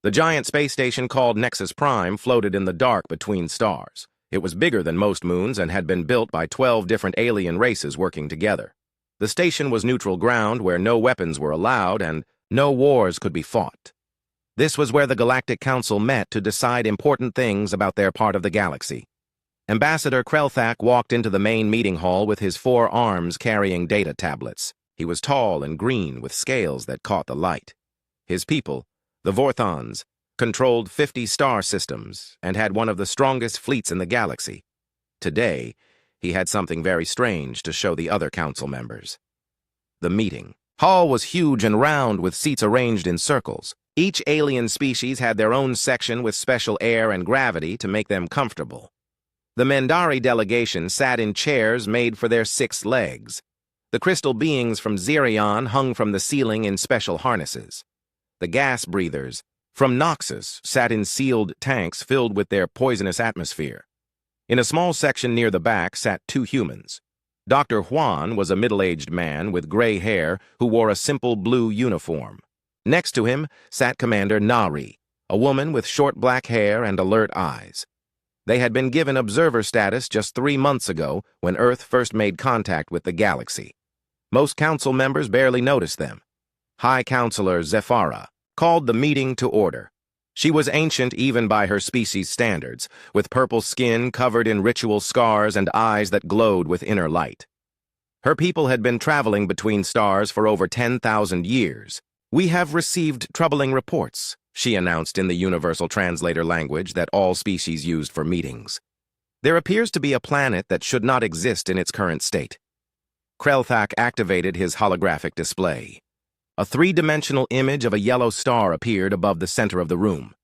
The giant space station called Nexus Prime floated in the dark between stars. It was bigger than most moons and had been built by 12 different alien races working together. The station was neutral ground where no weapons were allowed and no wars could be fought. This was where the Galactic Council met to decide important things about their part of the galaxy. Ambassador Krelthak walked into the main meeting hall with his 4 arms carrying data tablets. He was tall and green with scales that caught the light. His people, the Vorthons, controlled 50 star systems and had one of the strongest fleets in the galaxy. Today, he had something very strange to show the other council members. The meeting hall was huge and round with seats arranged in circles. Each alien species had their own section with special air and gravity to make them comfortable. The Mendari delegation sat in chairs made for their 6 legs. The crystal beings from Xerion hung from the ceiling in special harnesses. The gas breathers from Noxus sat in sealed tanks filled with their poisonous atmosphere. In a small section near the back sat 2 humans. Dr. Juan was a middle-aged man with gray hair who wore a simple blue uniform. Next to him sat Commander Nari, a woman with short black hair and alert eyes. They had been given observer status just 3 months ago when Earth first made contact with the galaxy. Most council members barely noticed them. High Counselor Zephyra called the meeting to order. She was ancient even by her species' standards, with purple skin covered in ritual scars and eyes that glowed with inner light. Her people had been traveling between stars for over 10,000 years. "We have received troubling reports," she announced in the universal translator language that all species used for meetings. "There appears to be a planet that should not exist in its current state." Krelthak activated his holographic display. A 3-dimensional image of a yellow star appeared above the center of the room.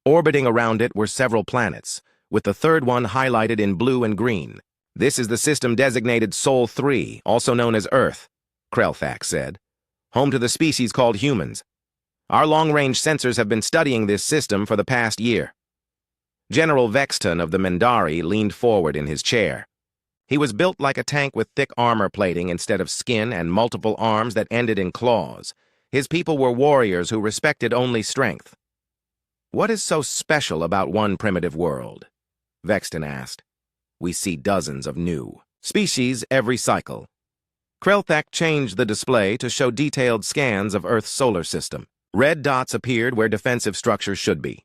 Orbiting around it were several planets, with the 3rd one highlighted in blue and green. "This is the system designated Sol 3, also known as Earth," Krelthak said, "home to the species called humans. Our long-range sensors have been studying this system for the past year." General Vestan of the Mendari leaned forward in his chair. He was built like a tank with thick armor plating instead of skin and multiple arms that ended in claws. His people were warriors who respected only strength. "What is so special about one primitive world?" Vestan asked. "We see dozens of new species every cycle." Krelthak changed the display to show detailed scans of Earth's solar system. Red dots appeared where defensive structures should be.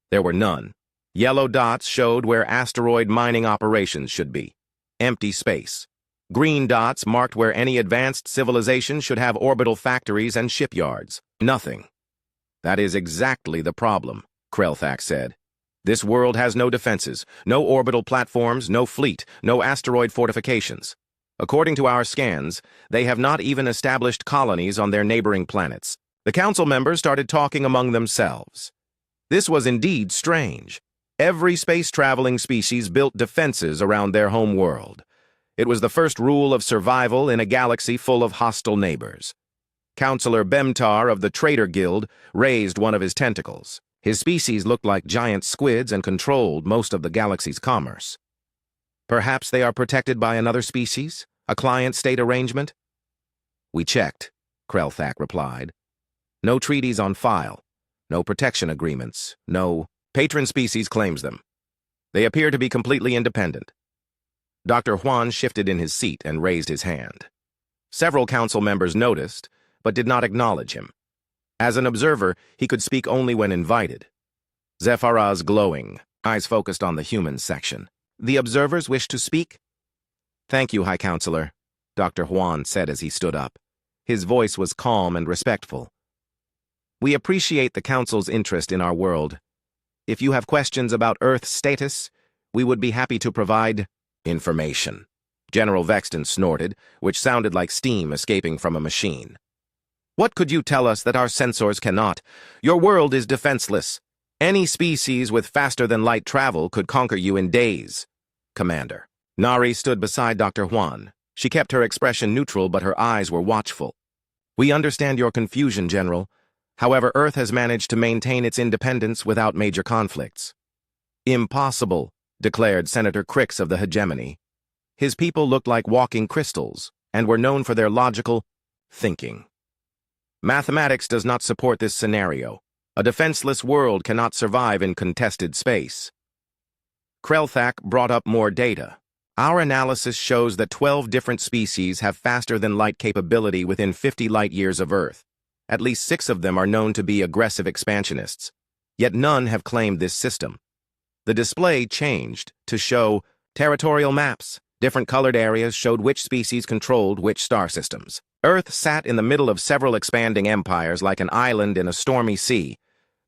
There were none. Yellow dots showed where asteroid mining operations should be. Empty space. Green dots marked where any advanced civilization should have orbital factories and shipyards. Nothing. "That is exactly the problem," Krelthak said. "This world has no defenses, no orbital platforms, no fleet, no asteroid fortifications. According to our scans, they have not even established colonies on their neighboring planets." The council members started talking among themselves. This was indeed strange. Every space-traveling species built defenses around their home world. It was the first rule of survival in a galaxy full of hostile neighbors. Counselor Bemtar of the Trader Guild raised one of his tentacles. His species looked like giant squids and controlled most of the galaxy's commerce. "Perhaps they are protected by another species? A client-state arrangement?" "We checked," Krelthak replied. "No treaties on file. No protection agreements. No patron species claims them. They appear to be completely independent." Dr. Juan shifted in his seat and raised his hand. Several council members noticed, but did not acknowledge him. As an observer, he could speak only when invited. Zephyra's glowing, eyes focused on the human section. "The observers wish to speak?" "Thank you, High Counselor," Dr. Juan said as he stood up. His voice was calm and respectful. "We appreciate the Council's interest in our world. If you have questions about Earth's status, we would be happy to provide information." General Vestan snorted, which sounded like steam escaping from a machine. "What could you tell us that our sensors cannot? Your world is defenseless. Any species with faster-than-light travel could conquer you in days." "Commander." Nari stood beside Dr. Juan. She kept her expression neutral, but her eyes were watchful. "We understand your confusion, General. However, Earth has managed to maintain its independence without major conflicts." "Impossible," declared Senator Crix of the Hegemony. His people looked like walking crystals and were known for their logical thinking. "Mathematics does not support this scenario. A defenseless world cannot survive in contested space. Krelthak brought up more data. Our analysis shows that 12 different species have faster-than-light capability within 50 light-years of Earth. At least 6 of them are known to be aggressive expansionists. Yet none have claimed this system. The display changed to show territorial maps. Different colored areas showed which species controlled which star systems. Earth sat in the middle of several expanding empires like an island in a stormy sea.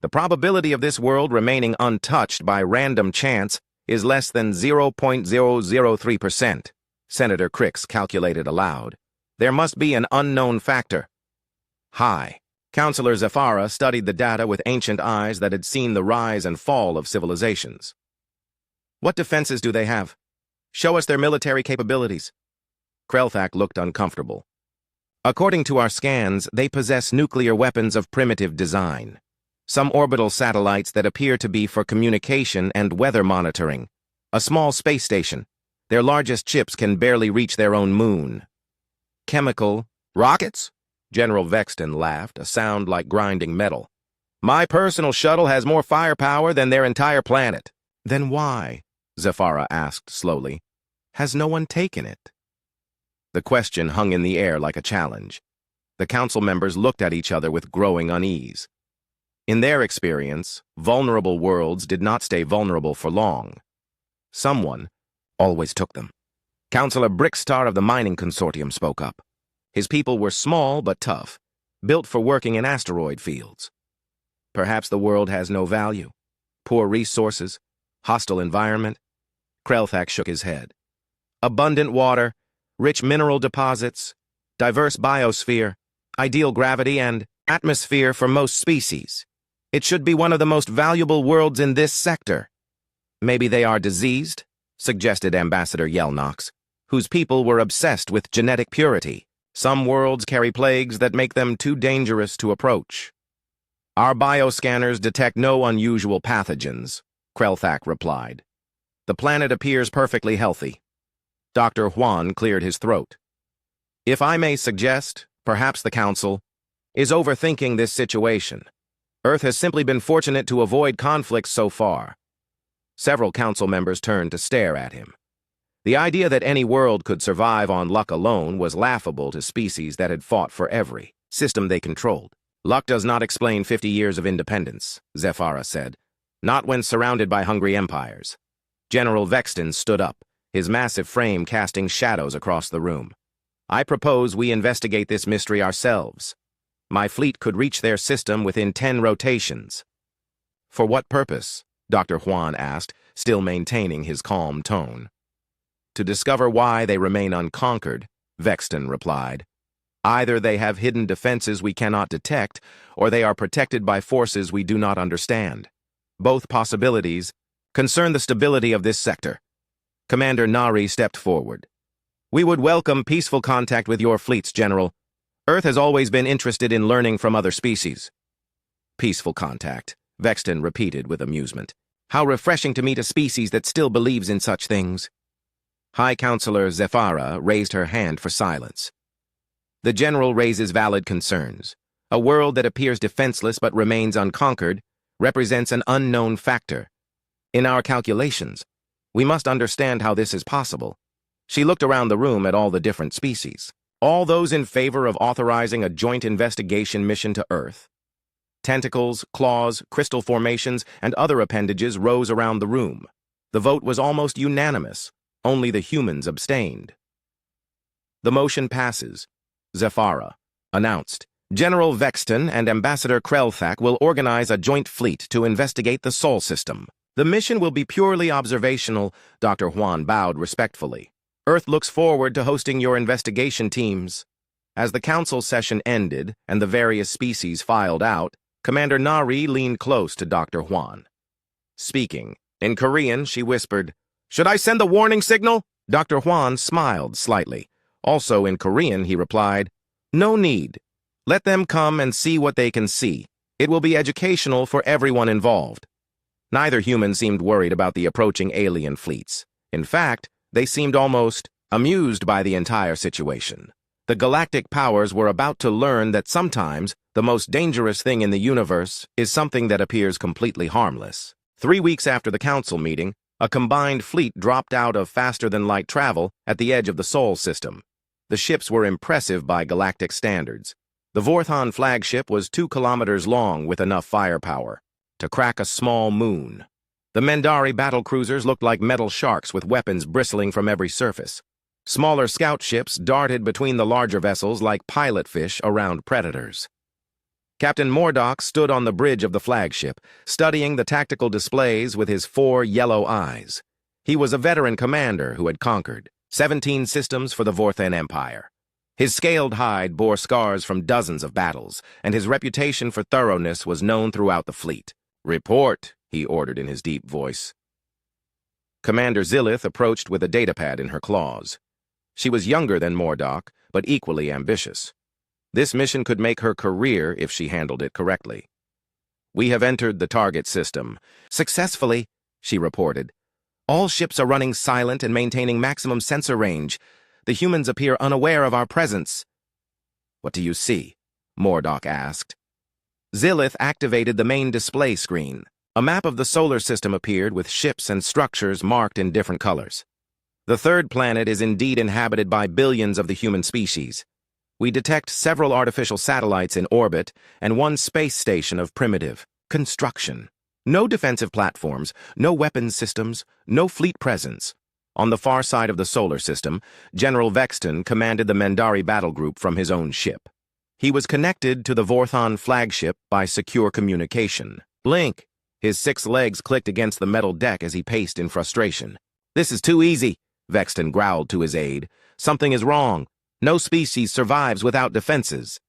The probability of this world remaining untouched by random chance is less than 0.003%, Senator Crix calculated aloud. There must be an unknown factor. High. Counselor Zafara studied the data with ancient eyes that had seen the rise and fall of civilizations. What defenses do they have? Show us their military capabilities. Krelthak looked uncomfortable. According to our scans, they possess nuclear weapons of primitive design. Some orbital satellites that appear to be for communication and weather monitoring. A small space station. Their largest ships can barely reach their own moon. Chemical rockets? General Vestan laughed, a sound like grinding metal. My personal shuttle has more firepower than their entire planet. Then why, Zafara asked slowly, has no one taken it? The question hung in the air like a challenge. The council members looked at each other with growing unease. In their experience, vulnerable worlds did not stay vulnerable for long. Someone always took them. Councillor Brickstar of the Mining Consortium spoke up. His people were small but tough, built for working in asteroid fields. Perhaps the world has no value. Poor resources, hostile environment. Krelthak shook his head. Abundant water, rich mineral deposits, diverse biosphere, ideal gravity and atmosphere for most species. It should be one of the most valuable worlds in this sector. Maybe they are diseased, suggested Ambassador Yelnox, whose people were obsessed with genetic purity. Some worlds carry plagues that make them too dangerous to approach. Our bioscanners detect no unusual pathogens, Krelthak replied. The planet appears perfectly healthy. Dr. Juan cleared his throat. If I may suggest, perhaps the Council is overthinking this situation. Earth has simply been fortunate to avoid conflicts so far. Several council members turned to stare at him. The idea that any world could survive on luck alone was laughable to species that had fought for every system they controlled. Luck does not explain 50 years of independence, Zafara said, not when surrounded by hungry empires. General Vestan stood up, his massive frame casting shadows across the room. I propose we investigate this mystery ourselves. My fleet could reach their system within 10 rotations. For what purpose? Dr. Juan asked, still maintaining his calm tone. To discover why they remain unconquered, Vestan replied. Either they have hidden defenses we cannot detect, or they are protected by forces we do not understand. Both possibilities concern the stability of this sector. Commander Nari stepped forward. We would welcome peaceful contact with your fleets, General. Earth has always been interested in learning from other species. Peaceful contact, Vestan repeated with amusement. How refreshing to meet a species that still believes in such things. High Counselor Zafara raised her hand for silence. The General raises valid concerns. A world that appears defenseless but remains unconquered represents an unknown factor. In our calculations, we must understand how this is possible. She looked around the room at all the different species. All those in favor of authorizing a joint investigation mission to Earth. Tentacles, claws, crystal formations, and other appendages rose around the room. The vote was almost unanimous. Only the humans abstained. The motion passes, Zafara announced. General Vestan and Ambassador Krelthak will organize a joint fleet to investigate the Sol system. The mission will be purely observational, Dr. Juan bowed respectfully. Earth looks forward to hosting your investigation teams. As the council session ended and the various species filed out, Commander Nari leaned close to Dr. Juan. Speaking, in Korean, she whispered, Should I send the warning signal? Dr. Juan smiled slightly. Also in Korean, he replied, No need. Let them come and see what they can see. It will be educational for everyone involved. Neither human seemed worried about the approaching alien fleets. In fact, they seemed almost amused by the entire situation. The galactic powers were about to learn that sometimes The most dangerous thing in the universe is something that appears completely harmless. 3 weeks after the council meeting, a combined fleet dropped out of faster-than-light travel at the edge of the Sol system. The ships were impressive by galactic standards. The Vorthon flagship was 2 kilometers long with enough firepower to crack a small moon. The Mendari battlecruisers looked like metal sharks with weapons bristling from every surface. Smaller scout ships darted between the larger vessels like pilot fish around predators. Captain Mordock stood on the bridge of the flagship, studying the tactical displays with his 4 yellow eyes. He was a veteran commander who had conquered 17 systems for the Vorthan Empire. His scaled hide bore scars from dozens of battles, and his reputation for thoroughness was known throughout the fleet. "Report," he ordered in his deep voice. Commander Zillith approached with a datapad in her claws. She was younger than Mordock, but equally ambitious. This mission could make her career if she handled it correctly. "We have entered the target system." "Successfully," she reported. "All ships are running silent and maintaining maximum sensor range. The humans appear unaware of our presence." "What do you see?" Mordock asked. Zillith activated the main display screen. A map of the solar system appeared with ships and structures marked in different colors. "The third planet is indeed inhabited by billions of the human species. We detect several artificial satellites in orbit and 1 space station of primitive construction. No defensive platforms, no weapons systems, no fleet presence." On the far side of the solar system, General Vestan commanded the Mendari battle group from his own ship. He was connected to the Vorthon flagship by secure communication. "Blink!" His 6 legs clicked against the metal deck as he paced in frustration. "This is too easy," Vestan growled to his aide. "Something is wrong. No species survives without defenses."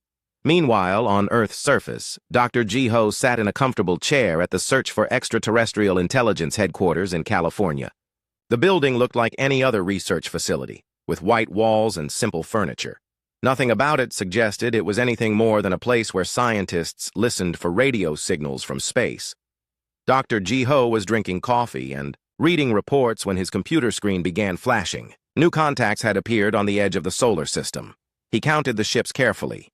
Meanwhile, on Earth's surface, Dr. Jiho sat in a comfortable chair at the Search for Extraterrestrial Intelligence headquarters in California. The building looked like any other research facility, with white walls and simple furniture. Nothing about it suggested it was anything more than a place where scientists listened for radio signals from space. Dr. Jiho was drinking coffee and reading reports when his computer screen began flashing. New contacts had appeared on the edge of the solar system. He counted the ships carefully.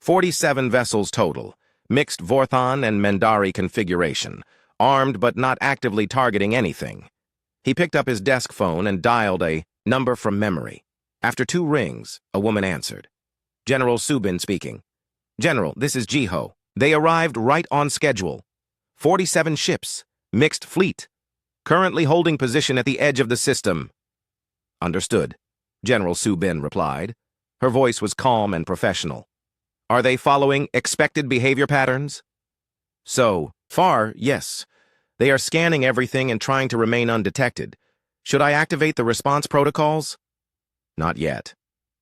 47 vessels total, mixed Vorthon and Mendari configuration, armed but not actively targeting anything. He picked up his desk phone and dialed a number from memory. After 2 rings, a woman answered. "General Subin speaking." "General, this is Jiho. They arrived right on schedule. 47 ships, mixed fleet, currently holding position at the edge of the system." "Understood," General Subin replied. Her voice was calm and professional. "Are they following expected behavior patterns?" "So far, yes. They are scanning everything and trying to remain undetected. Should I activate the response protocols?" "Not yet.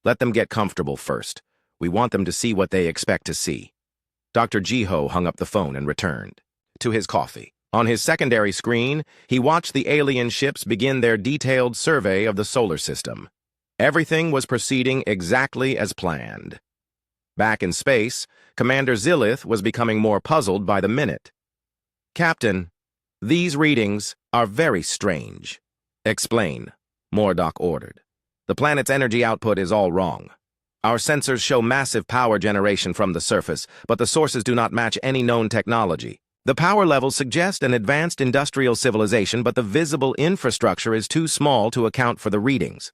Let them get comfortable first. We want them to see what they expect to see." Dr. Jiho hung up the phone and returned to his coffee. On his secondary screen, he watched the alien ships begin their detailed survey of the solar system. Everything was proceeding exactly as planned. Back in space, Commander Zillith was becoming more puzzled by the minute. "Captain, these readings are very strange." "Explain," Mordock ordered. "The planet's energy output is all wrong. Our sensors show massive power generation from the surface, but the sources do not match any known technology. The power levels suggest an advanced industrial civilization, but the visible infrastructure is too small to account for the readings."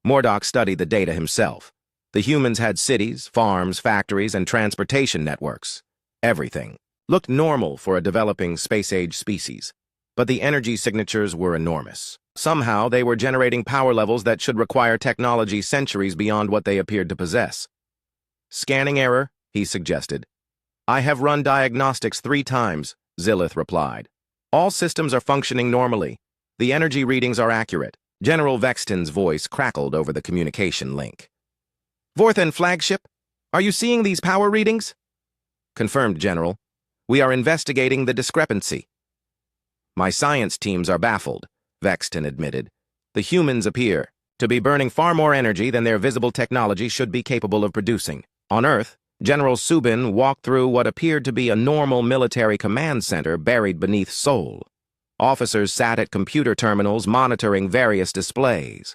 Mordock studied the data himself. The humans had cities, farms, factories, and transportation networks. Everything looked normal for a developing space-age species, but the energy signatures were enormous. Somehow, they were generating power levels that should require technology centuries beyond what they appeared to possess. "Scanning error," he suggested. "I have run diagnostics 3 times, Zillith replied. "All systems are functioning normally. The energy readings are accurate." General Vexton's voice crackled over the communication link. "Vorthan flagship, are you seeing these power readings?" "Confirmed, General. We are investigating the discrepancy." "My science teams are baffled," Vexton admitted. "The humans appear to be burning far more energy than their visible technology should be capable of producing. On Earth, General Subin walked through what appeared to be a normal military command center buried beneath Sol. Officers sat at computer terminals monitoring various displays.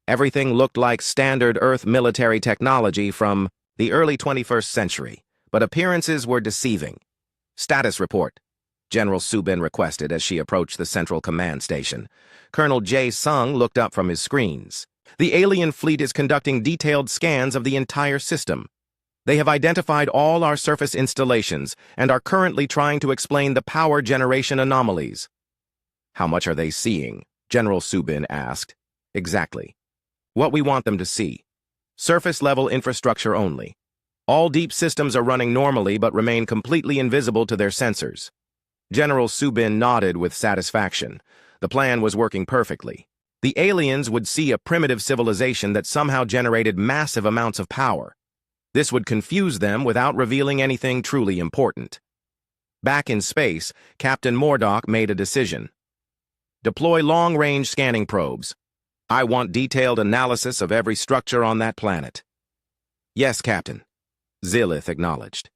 Everything looked like standard Earth military technology from the early 21st century, but appearances were deceiving. "Status report," General Subin requested as she approached the central command station. Colonel Jae Sung looked up from his screens. "The alien fleet is conducting detailed scans of the entire system. They have identified all our surface installations and are currently trying to explain the power generation anomalies." "How much are they seeing?" General Subin asked. "Exactly. What we want them to see. Surface-level infrastructure only. All deep systems are running normally but remain completely invisible to their sensors." General Subin nodded with satisfaction. The plan was working perfectly. The aliens would see a primitive civilization that somehow generated massive amounts of power. This would confuse them without revealing anything truly important. Back in space, Captain Mordock made a decision. "Deploy long-range scanning probes. I want detailed analysis of every structure on that planet." "Yes, Captain," Zilith acknowledged.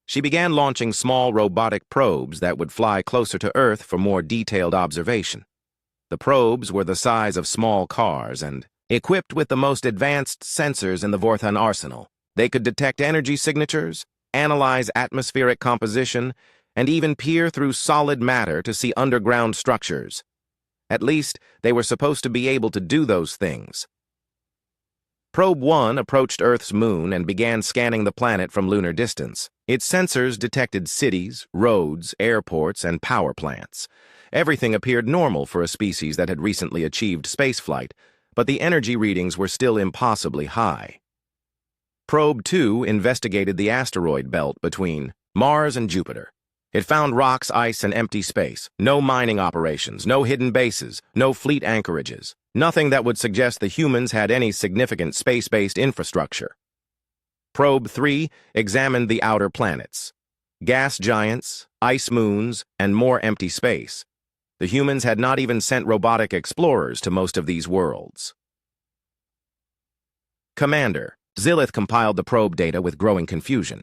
She began launching small robotic probes that would fly closer to Earth for more detailed observation. The probes were the size of small cars and equipped with the most advanced sensors in the Vorthan arsenal. They could detect energy signatures, analyze atmospheric composition, and even peer through solid matter to see underground structures. At least, they were supposed to be able to do those things. Probe 1 approached Earth's moon and began scanning the planet from lunar distance. Its sensors detected cities, roads, airports, and power plants. Everything appeared normal for a species that had recently achieved spaceflight, but the energy readings were still impossibly high. Probe 2 investigated the asteroid belt between Mars and Jupiter. It found rocks, ice, and empty space. No mining operations, no hidden bases, no fleet anchorages. Nothing that would suggest the humans had any significant space-based infrastructure. Probe 3 examined the outer planets. Gas giants, ice moons, and more empty space. The humans had not even sent robotic explorers to most of these worlds. "Commander," Zilith compiled the probe data with growing confusion.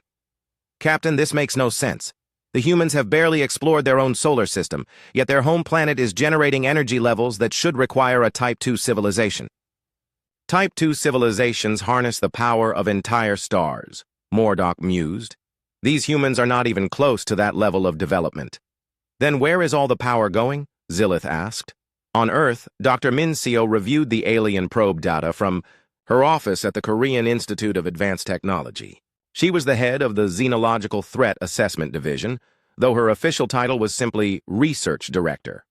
"Captain, this makes no sense. The humans have barely explored their own solar system, yet their home planet is generating energy levels that should require a Type 2 civilization." "Type 2 civilizations harness the power of entire stars," Mordock mused. "These humans are not even close to that level of development." "Then where is all the power going?" Zilith asked. On Earth, Dr. Min Seo reviewed the alien probe data from her office at the Korean Institute of Advanced Technology. She was the head of the Xenological Threat Assessment Division, though her official title was simply Research Director.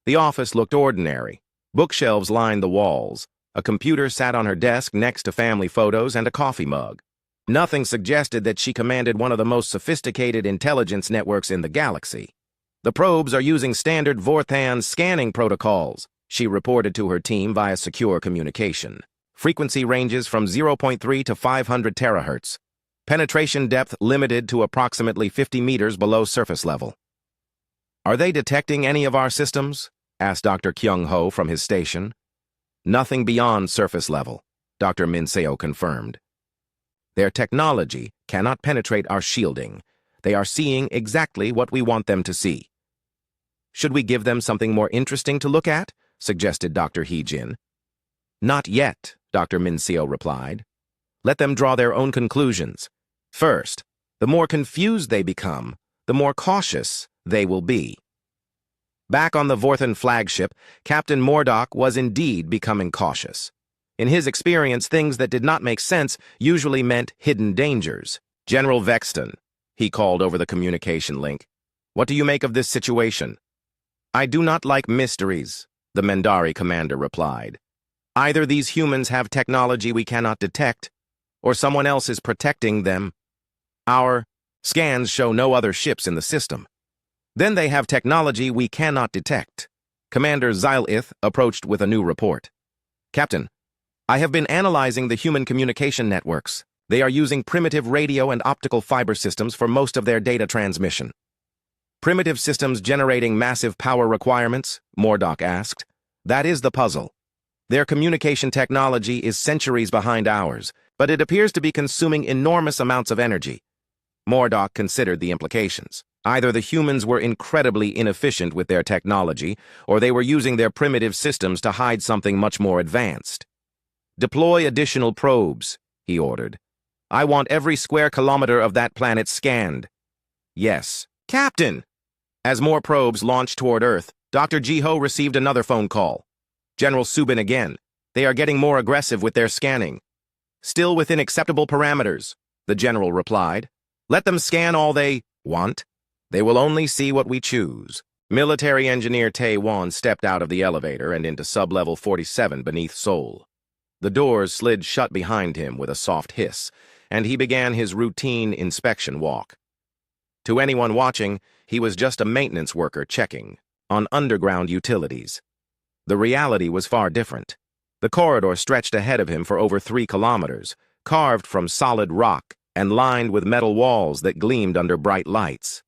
The office looked ordinary. Bookshelves lined the walls. A computer sat on her desk next to family photos and a coffee mug. Nothing suggested that she commanded one of the most sophisticated intelligence networks in the galaxy. "The probes are using standard Vorthan scanning protocols," she reported to her team via secure communication. "Frequency ranges from 0.3 to 500 terahertz. Penetration depth limited to approximately 50 meters below surface level." "Are they detecting any of our systems?" asked Dr. Kyung-ho from his station. "Nothing beyond surface level," Dr. Min Seo confirmed. "Their technology cannot penetrate our shielding. They are seeing exactly what we want them to see." "Should we give them something more interesting to look at?" suggested Dr. Hee-jin. "Not yet," Dr. Min Seo replied. "Let them draw their own conclusions. First, the more confused they become, the more cautious they will be." Back on the Vorthan flagship, Captain Mordock was indeed becoming cautious. In his experience, things that did not make sense usually meant hidden dangers. "General Vestan," he called over the communication link. "What do you make of this situation?" "I do not like mysteries," the Mendari commander replied. "Either these humans have technology we cannot detect, or someone else is protecting them. Our scans show no other ships in the system. Then they have technology we cannot detect." Commander Xylith approached with a new report. "Captain, I have been analyzing the human communication networks. They are using primitive radio and optical fiber systems for most of their data transmission." "Primitive systems generating massive power requirements?" Mordock asked. "That is the puzzle. Their communication technology is centuries behind ours, but it appears to be consuming enormous amounts of energy." Mordock considered the implications. Either the humans were incredibly inefficient with their technology, or they were using their primitive systems to hide something much more advanced. "Deploy additional probes," he ordered. I want every square kilometer of that planet scanned. Yes. Captain! As more probes launched toward Earth, Dr. Jiho received another phone call. General Subin again. They are getting more aggressive with their scanning. Still within acceptable parameters, the general replied. Let them scan all they want. They will only see what we choose. Military engineer Tae-Won stepped out of the elevator and into sub-level 47 beneath Seoul. The doors slid shut behind him with a soft hiss, and he began his routine inspection walk. To anyone watching, he was just a maintenance worker checking on underground utilities. The reality was far different. The corridor stretched ahead of him for over 3 kilometers, carved from solid rock and lined with metal walls that gleamed under bright lights.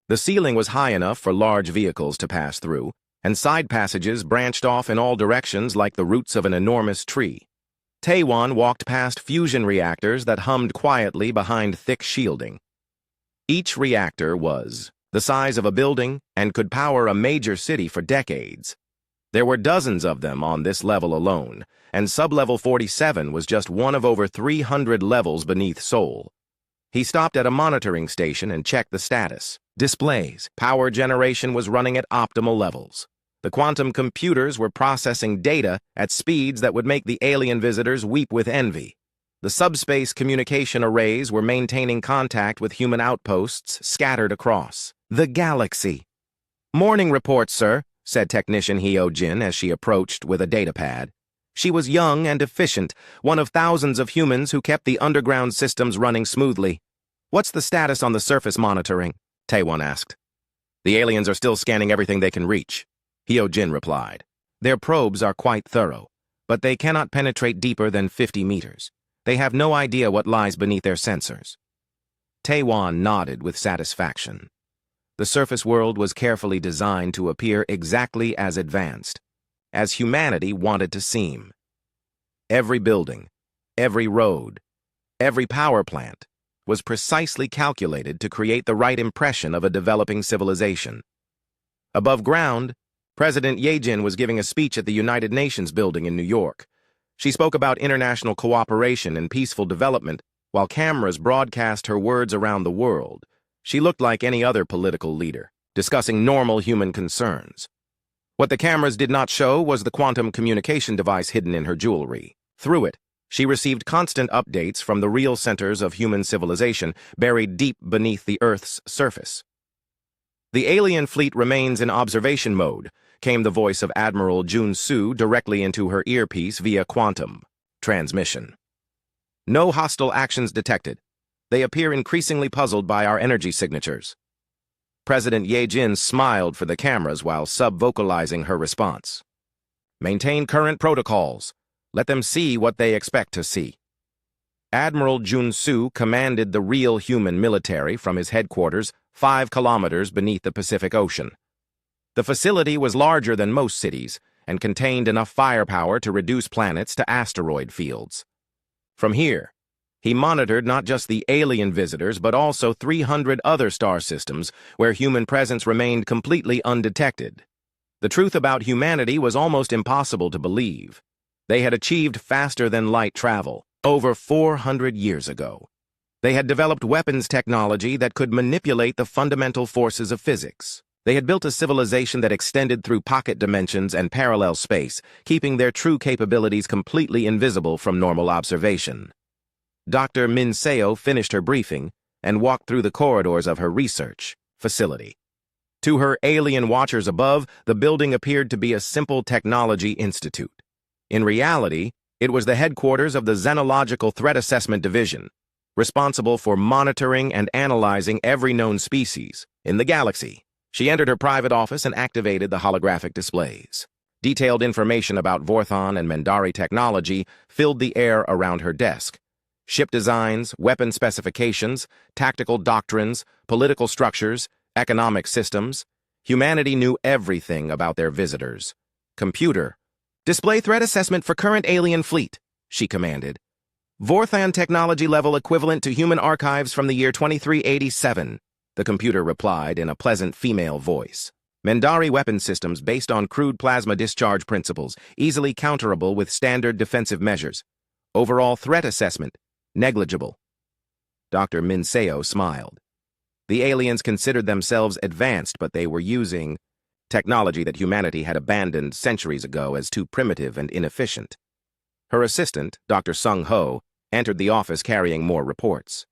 The ceiling was high enough for large vehicles to pass through, and side passages branched off in all directions like the roots of an enormous tree. Tae-Won walked past fusion reactors that hummed quietly behind thick shielding. Each reactor was the size of a building and could power a major city for decades. There were dozens of them on this level alone, and sub-level 47 was just one of over 300 levels beneath Seoul. He stopped at a monitoring station and checked the status. Displays. Power generation was running at optimal levels. The quantum computers were processing data at speeds that would make the alien visitors weep with envy. The subspace communication arrays were maintaining contact with human outposts scattered across the galaxy. Morning report, sir, said technician Hyo Jin as she approached with a datapad. She was young and efficient, one of thousands of humans who kept the underground systems running smoothly. What's the status on the surface monitoring? Tae-Won asked. The aliens are still scanning everything they can reach, Hyo Jin replied. Their probes are quite thorough, but they cannot penetrate deeper than 50 meters. They have no idea what lies beneath their sensors. Tae-Won nodded with satisfaction. The surface world was carefully designed to appear exactly as advanced, as humanity wanted to seem. Every building, every road, every power plant was precisely calculated to create the right impression of a developing civilization. Above ground, President Ye-jin was giving a speech at the United Nations building in New York. She spoke about international cooperation and peaceful development while cameras broadcast her words around the world. She looked like any other political leader, discussing normal human concerns. What the cameras did not show was the quantum communication device hidden in her jewelry. Through it, she received constant updates from the real centers of human civilization buried deep beneath the Earth's surface. The alien fleet remains in observation mode, came the voice of Admiral Jun-Soo directly into her earpiece via quantum transmission. No hostile actions detected. They appear increasingly puzzled by our energy signatures. President Ye-jin smiled for the cameras while sub-vocalizing her response. Maintain current protocols. Let them see what they expect to see. Admiral Jun-Soo commanded the real human military from his headquarters 5 kilometers beneath the Pacific Ocean. The facility was larger than most cities and contained enough firepower to reduce planets to asteroid fields. From here, he monitored not just the alien visitors but also 300 other star systems where human presence remained completely undetected. The truth about humanity was almost impossible to believe. They had achieved faster-than-light travel over 400 years ago. They had developed weapons technology that could manipulate the fundamental forces of physics. They had built a civilization that extended through pocket dimensions and parallel space, keeping their true capabilities completely invisible from normal observation. Dr. Min Seo finished her briefing and walked through the corridors of her research facility. To her alien watchers above, the building appeared to be a simple technology institute. In reality, it was the headquarters of the Xenological Threat Assessment Division, responsible for monitoring and analyzing every known species in the galaxy. She entered her private office and activated the holographic displays. Detailed information about Vorthon and Mendari technology filled the air around her desk. Ship designs, weapon specifications, tactical doctrines, political structures, economic systems. Humanity knew everything about their visitors. Computer. Display threat assessment for current alien fleet, she commanded. Vorthon technology level equivalent to human archives from the year 2387, the computer replied in a pleasant female voice. Mendari weapon systems based on crude plasma discharge principles, easily counterable with standard defensive measures. Overall threat assessment, negligible. Dr. Minseo smiled. The aliens considered themselves advanced, but they were using technology that humanity had abandoned centuries ago as too primitive and inefficient. Her assistant, Dr. Sung Ho, entered the office carrying more reports.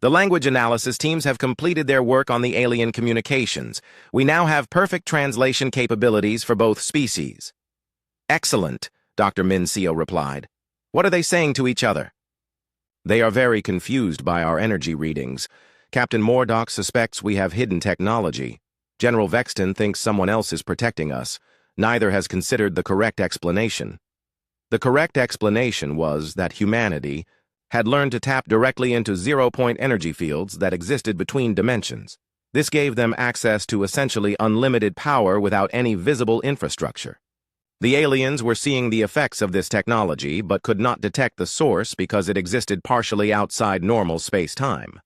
The language analysis teams have completed their work on the alien communications. We now have perfect translation capabilities for both species. Excellent, Dr. Minseo replied. What are they saying to each other? They are very confused by our energy readings. Captain Mordock suspects we have hidden technology. General Vestan thinks someone else is protecting us. Neither has considered the correct explanation. The correct explanation was that humanity had learned to tap directly into zero-point energy fields that existed between dimensions. This gave them access to essentially unlimited power without any visible infrastructure. The aliens were seeing the effects of this technology but could not detect the source because it existed partially outside normal space-time.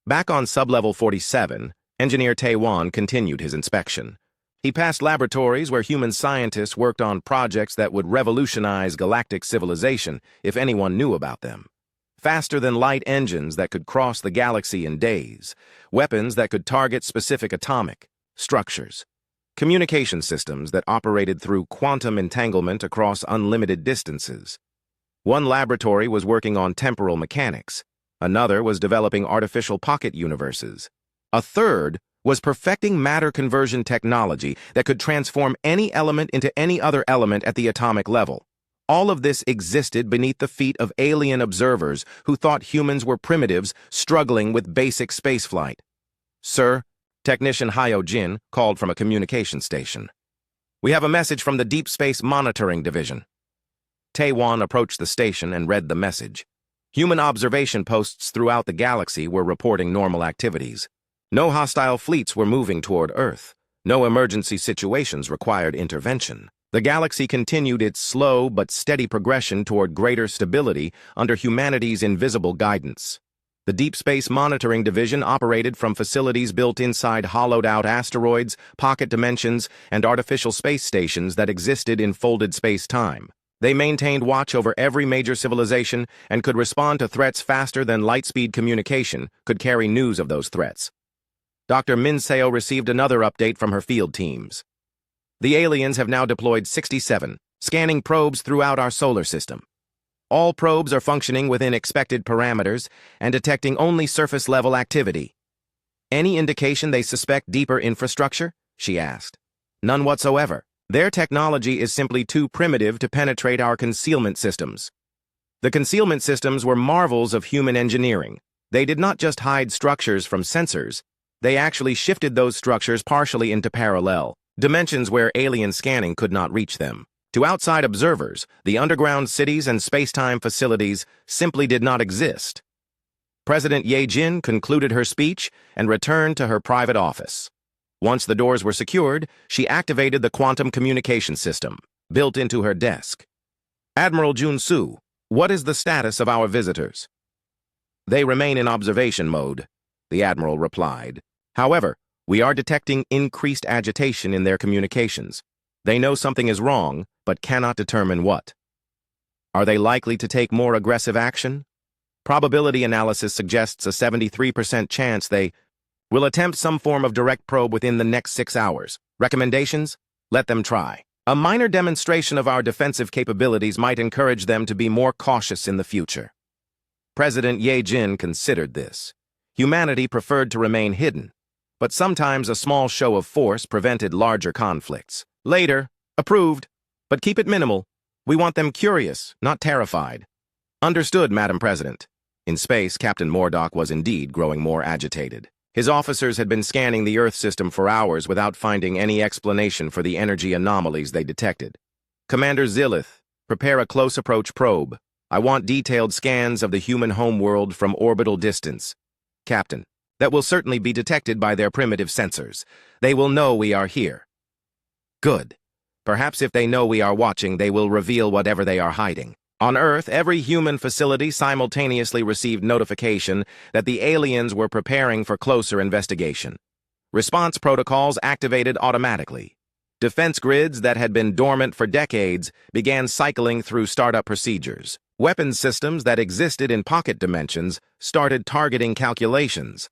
Back on sublevel 47, Engineer Taewon continued his inspection. He passed laboratories where human scientists worked on projects that would revolutionize galactic civilization if anyone knew about them. Faster-than-light engines that could cross the galaxy in days, weapons that could target specific atomic structures, communication systems that operated through quantum entanglement across unlimited distances. One laboratory was working on temporal mechanics. Another was developing artificial pocket universes. A third was perfecting matter conversion technology that could transform any element into any other element at the atomic level. All of this existed beneath the feet of alien observers who thought humans were primitives struggling with basic spaceflight. Sir, Technician Hyo Jin called from a communication station. We have a message from the Deep Space Monitoring Division. Taewon approached the station and read the message. Human observation posts throughout the galaxy were reporting normal activities. No hostile fleets were moving toward Earth. No emergency situations required intervention. The galaxy continued its slow but steady progression toward greater stability under humanity's invisible guidance. The Deep Space Monitoring Division operated from facilities built inside hollowed-out asteroids, pocket dimensions, and artificial space stations that existed in folded space-time. They maintained watch over every major civilization and could respond to threats faster than light-speed communication could carry news of those threats. Dr. Minseo received another update from her field teams. The aliens have now deployed 67 scanning probes throughout our solar system. All probes are functioning within expected parameters and detecting only surface-level activity. Any indication they suspect deeper infrastructure? She asked. None whatsoever. Their technology is simply too primitive to penetrate our concealment systems. The concealment systems were marvels of human engineering. They did not just hide structures from sensors. They actually shifted those structures partially into parallel dimensions where alien scanning could not reach them. To outside observers, the underground cities and space-time facilities simply did not exist. President Ye Jin concluded her speech and returned to her private office. Once the doors were secured, she activated the quantum communication system, built into her desk. Admiral Jun-Soo, what is the status of our visitors? They remain in observation mode, the Admiral replied. However, we are detecting increased agitation in their communications. They know something is wrong, but cannot determine what. Are they likely to take more aggressive action? Probability analysis suggests a 73% chance they will attempt some form of direct probe within the next 6 hours. Recommendations? Let them try. A minor demonstration of our defensive capabilities might encourage them to be more cautious in the future. President Ye Jin considered this. Humanity preferred to remain hidden, but sometimes a small show of force prevented larger conflicts. Later, approved, but keep it minimal. We want them curious, not terrified. Understood, Madam President. In space, Captain Mordock was indeed growing more agitated. His officers had been scanning the Earth system for hours without finding any explanation for the energy anomalies they detected. Commander Zillith, prepare a close approach probe. I want detailed scans of the human homeworld from orbital distance. Captain, that will certainly be detected by their primitive sensors. They will know we are here. Good. Perhaps if they know we are watching, they will reveal whatever they are hiding. On Earth, every human facility simultaneously received notification that the aliens were preparing for closer investigation. Response protocols activated automatically. Defense grids that had been dormant for decades began cycling through startup procedures. Weapons systems that existed in pocket dimensions started targeting calculations.